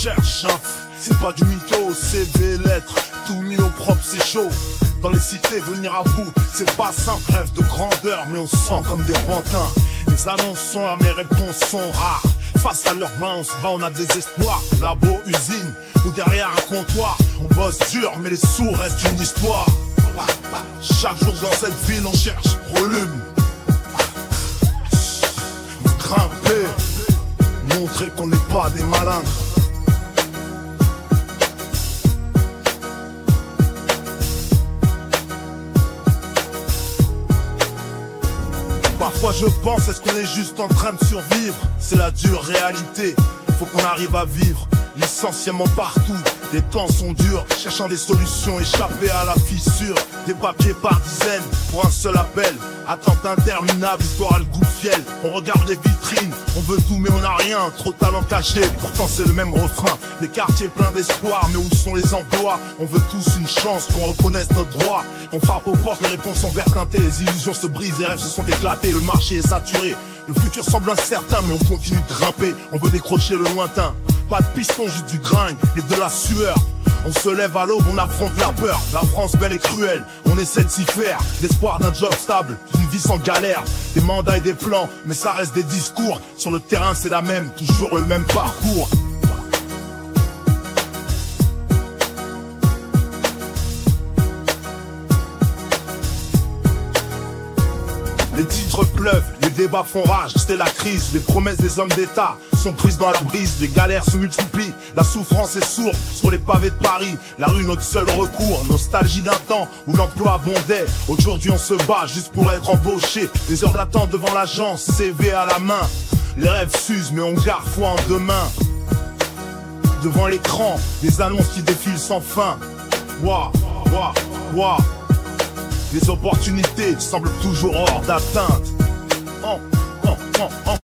cherche, hein. C'est pas du mytho, CV, lettres, tout mis au propre, c'est chaud. Dans les cités, venir à bout, c'est pas simple, rêve de grandeur, mais on se sent comme des pantins. Les annonces sont là, mes réponses sont rares. Face à leurs mains, on se bat, on a des espoirs. Labo, usine, ou derrière un comptoir. On bosse dur, mais les sous restent une histoire. Chaque jour dans cette ville, on cherche volume. Grimper, montrer qu'on n'est pas des malins. Parfois je pense, est-ce qu'on est juste en train de survivre? C'est la dure réalité, faut qu'on arrive à vivre. Licenciement partout, les temps sont durs. Cherchant des solutions, échapper à la fissure. Des papiers par dizaines, pour un seul appel. Attente interminable, histoire à le goût de fiel. On regarde les vitrines, on veut tout mais on n'a rien. Trop de talent caché, pourtant c'est le même refrain. Les quartiers pleins d'espoir, mais où sont les emplois? On veut tous une chance, qu'on reconnaisse notre droit. On frappe aux portes, les réponses sont vert teintées. Les illusions se brisent, les rêves se sont éclatés. Le marché est saturé, le futur semble incertain. Mais on continue de grimper, on veut décrocher le lointain. Pas de piston, juste du grind et de la sueur. On se lève à l'aube, on affronte la peur. La France belle et cruelle, on essaie de s'y faire. L'espoir d'un job stable, d'une vie sans galère. Des mandats et des plans, mais ça reste des discours. Sur le terrain c'est la même, toujours le même parcours. Les titres pleuvent, les débats font rage, c'est la crise. Les promesses des hommes d'État sont prises dans la brise. Les galères se multiplient, la souffrance est sourde. Sur les pavés de Paris, la rue notre seul recours. Nostalgie d'un temps où l'emploi abondait. Aujourd'hui on se bat juste pour être embauché. Des heures d'attente devant l'agence, CV à la main. Les rêves s'usent mais on garde foi en demain. Devant l'écran, des annonces qui défilent sans fin. Waouh, waouh, waouh. Les opportunités semblent toujours hors d'atteinte.